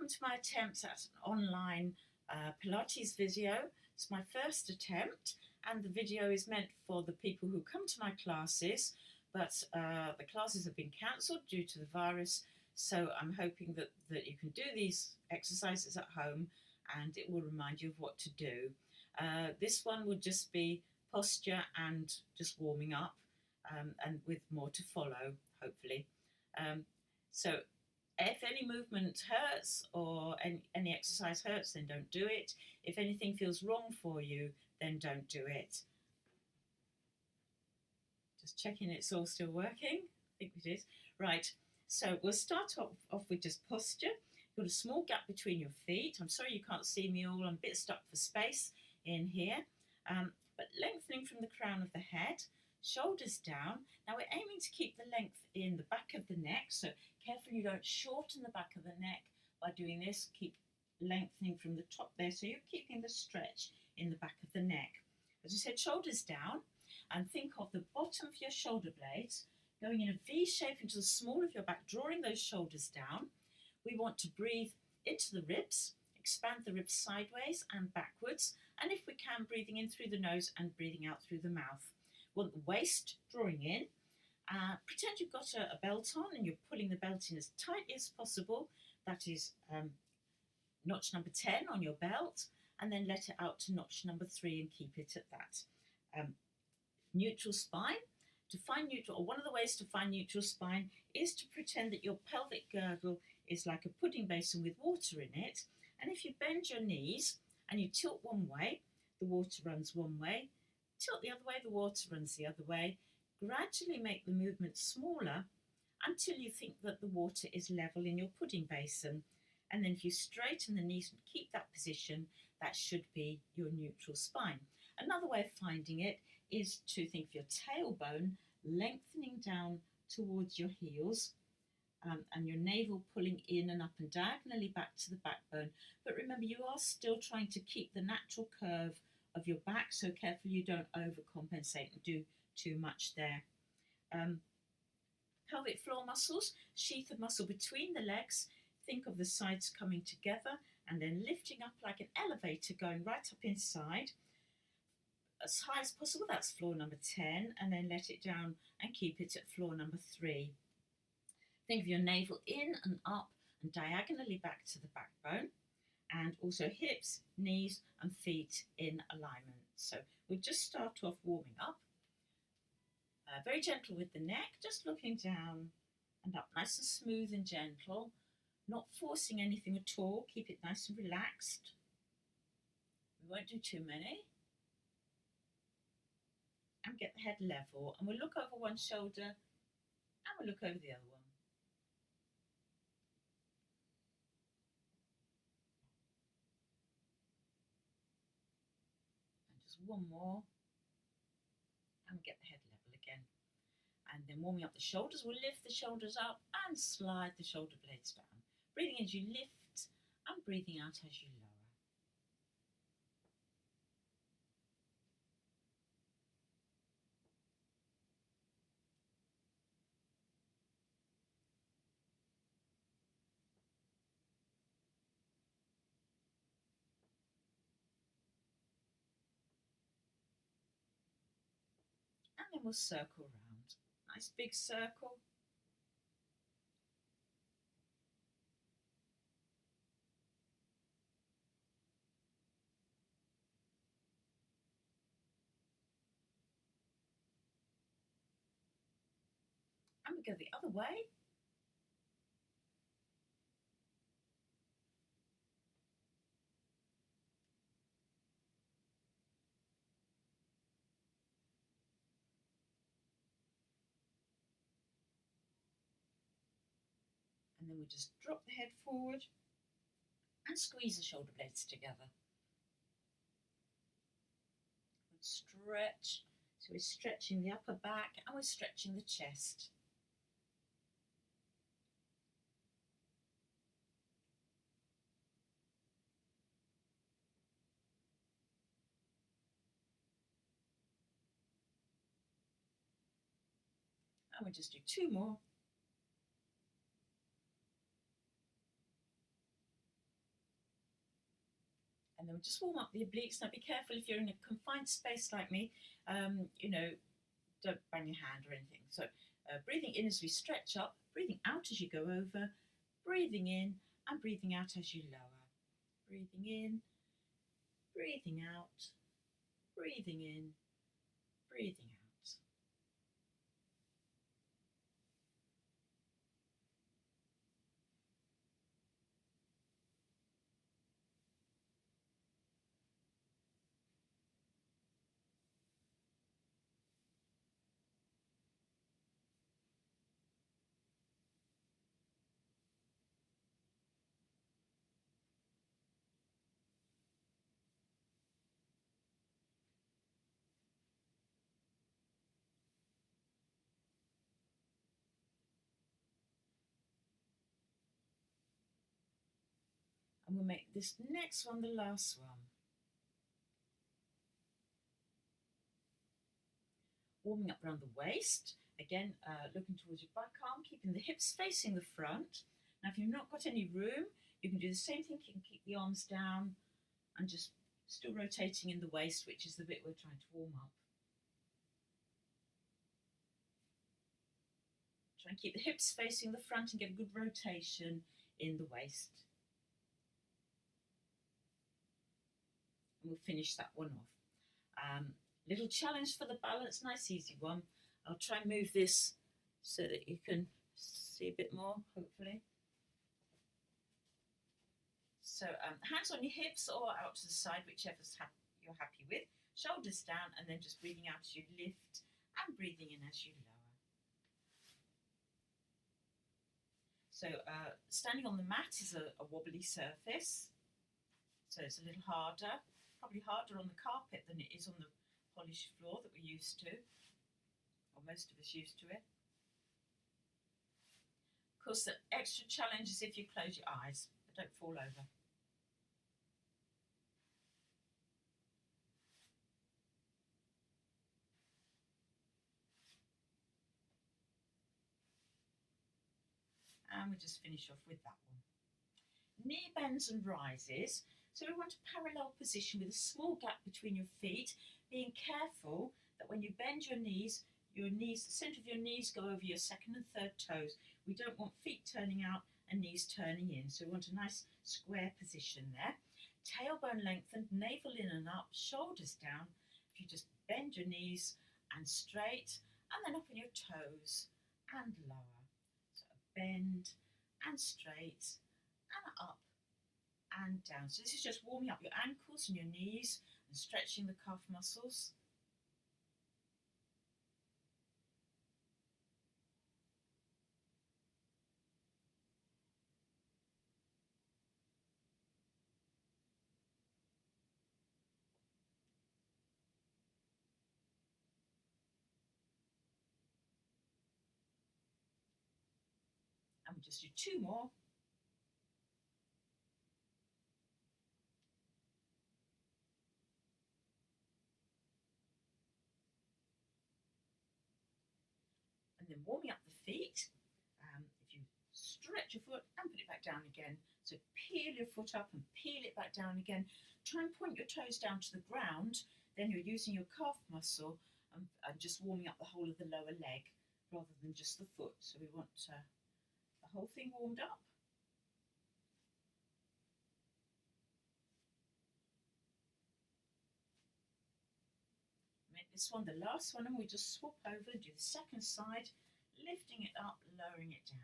welcome to my attempt at an online Pilates video. It's my first attempt, and the video is meant for the people who come to my classes, but the classes have been cancelled due to the virus, so I'm hoping that you can do these exercises at home and it will remind you of what to do. This one would just be posture and just warming up, and with more to follow, hopefully. So if any movement hurts or any exercise hurts, then don't do it. If anything feels wrong for you, then don't do it. Just checking it's all still working. I think it is. Right, so we'll start off with just posture. You've got a small gap between your feet. I'm sorry you can't see me all. I'm a bit stuck for space in here. But lengthening from the crown of the head, shoulders down. Now we're aiming to keep the length in the back of the neck, so careful you don't shorten the back of the neck by doing this. Keep lengthening from the top there, so you're keeping the stretch in the back of the neck. As I said, shoulders down, and think of the bottom of your shoulder blades going in a V shape into the small of your back, drawing those shoulders down. We want to breathe into the ribs, expand the ribs sideways and backwards, and if we can, breathing in through the nose and breathing out through the mouth. We want the waist drawing in. Pretend you've got a belt on and you're pulling the belt in as tightly as possible. That is notch number 10 on your belt, and then let it out to notch number 3 and keep it at that. Neutral spine. To find neutral, or one of the ways to find neutral spine is to pretend that your pelvic girdle is like a pudding basin with water in it, and if you bend your knees and you tilt one way, the water runs one way. Tilt the other way, the water runs the other way. Gradually make the movement smaller until you think that the water is level in your pudding basin. And then if you straighten the knees and keep that position, that should be your neutral spine. Another way of finding it is to think of your tailbone lengthening down towards your heels, and your navel pulling in and up and diagonally back to the backbone. But remember, you are still trying to keep the natural curve of your back, so careful you don't overcompensate and do too much there. Pelvic floor muscles, sheath of muscle between the legs. Think of the sides coming together and then lifting up like an elevator, going right up inside as high as possible. That's floor number 10, and then let it down and keep it at floor number 3. Think of your navel in and up and diagonally back to the backbone, and also hips, knees and feet in alignment. So we'll just start off warming up. Very gentle with the neck, just looking down and up, nice and smooth and gentle, not forcing anything at all. Keep it nice and relaxed. We won't do too many. And get the head level, and we'll look over one shoulder and we'll look over the other one. One more, and get the head level again, and then warming up the shoulders. We'll lift the shoulders up and slide the shoulder blades down, breathing in as you lift and breathing out as you lower. And then we'll circle round. Nice big circle. And we go the other way. And then we just drop the head forward and squeeze the shoulder blades together. And stretch. So we're stretching the upper back and we're stretching the chest. And we'll just do 2 more. And then we'll just warm up the obliques. Now be careful if you're in a confined space like me, you know, don't bang your hand or anything. So breathing in as we stretch up, breathing out as you go over, breathing in and breathing out as you lower. Breathing in, breathing out, breathing in, breathing out. And we'll make this next one the last one. Warming up around the waist. Again, looking towards your back arm, keeping the hips facing the front. Now, if you've not got any room, you can do the same thing. You can keep the arms down and just still rotating in the waist, which is the bit we're trying to warm up. Try and keep the hips facing the front and get a good rotation in the waist. And we'll finish that one off. Little challenge for the balance, nice easy one. I'll try and move this so that you can see a bit more, hopefully. So hands on your hips or out to the side, whichever you're happy with. Shoulders down and then just breathing out as you lift and breathing in as you lower. So standing on the mat is a wobbly surface, so it's a little harder, probably harder on the carpet than it is on the polished floor that we're used to, or most of us used to it. Of course, the extra challenge is if you close your eyes, but don't fall over. And we'll just finish off with that one. Knee bends and rises. So we want a parallel position with a small gap between your feet, being careful that when you bend your knees, the centre of your knees go over your second and third toes. We don't want feet turning out and knees turning in. So we want a nice square position there. Tailbone lengthened, navel in and up, shoulders down. If you just bend your knees and straight, and then up on your toes and lower. So bend and straight and up and down. So this is just warming up your ankles and your knees and stretching the calf muscles. And we just do two more. And then warming up the feet. If you stretch your foot and put it back down again. So peel your foot up and peel it back down again. Try and point your toes down to the ground. Then you're using your calf muscle and just warming up the whole of the lower leg rather than just the foot. So we want the whole thing warmed up. Make this one the last one, and we just swap over and do the second side, lifting it up, lowering it down.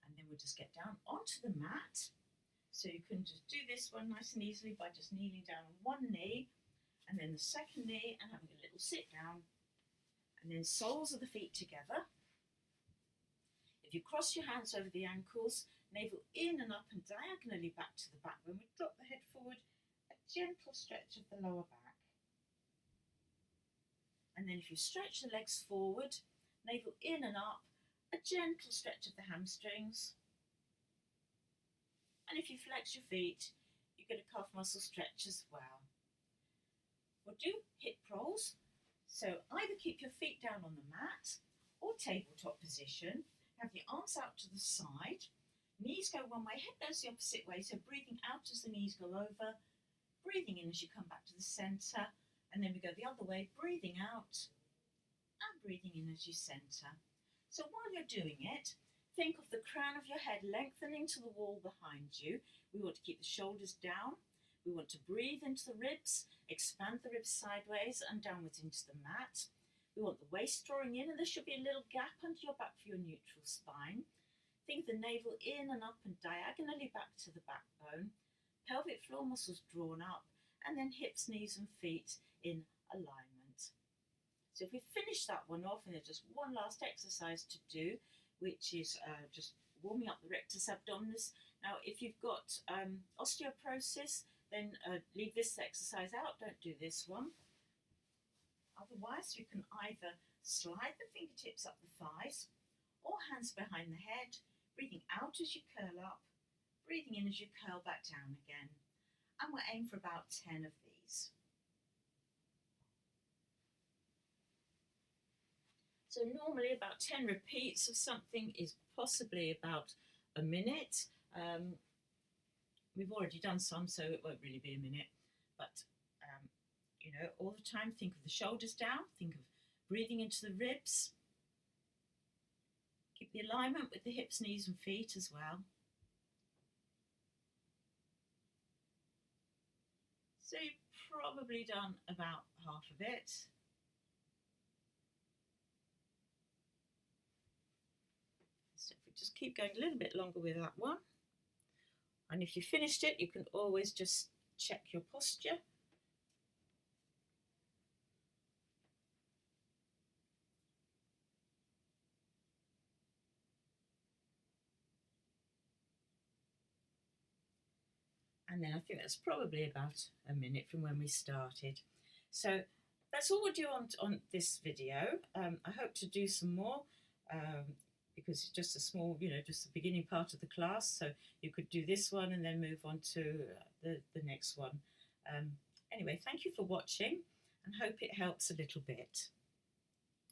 And then we'll just get down onto the mat. So you can just do this one nice and easily by just kneeling down on one knee and then the second knee and having a little sit down, and then soles of the feet together. If you cross your hands over the ankles, navel in and up and diagonally back to the back. When we drop the head forward, a gentle stretch of the lower back. And then if you stretch the legs forward, navel in and up, a gentle stretch of the hamstrings. And if you flex your feet, you get a calf muscle stretch as well. We'll do hip rolls. So either keep your feet down on the mat or tabletop position. Have your arms out to the side. Knees go one way, head goes the opposite way. So breathing out as the knees go over, breathing in as you come back to the centre. And then we go the other way, breathing out and breathing in as you centre. So while you're doing it, think of the crown of your head lengthening to the wall behind you. We want to keep the shoulders down. We want to breathe into the ribs, expand the ribs sideways and downwards into the mat. We want the waist drawing in, and there should be a little gap under your back for your neutral spine. Think of the navel in and up and diagonally back to the backbone. Pelvic floor muscles drawn up, and then hips, knees and feet in alignment. So if we finish that one off, and there's just one last exercise to do, which is just warming up the rectus abdominis. Now, if you've got osteoporosis, then leave this exercise out, don't do this one. Otherwise, you can either slide the fingertips up the thighs or hands behind the head, breathing out as you curl up, breathing in as you curl back down again. And we'll aim for about 10 of these. So normally about 10 repeats of something is possibly about a minute. We've already done some, so it won't really be a minute. But, you know, all the time, think of the shoulders down, think of breathing into the ribs. Keep the alignment with the hips, knees and feet as well. So you've probably done about half of it. So if we just keep going a little bit longer with that one. And if you finished it, you can always just check your posture. And then I think that's probably about a minute from when we started. So that's all we'll do on this video. I hope to do some more because it's just a small, you know, just the beginning part of the class. So you could do this one and then move on to the next one. Anyway, thank you for watching and hope it helps a little bit.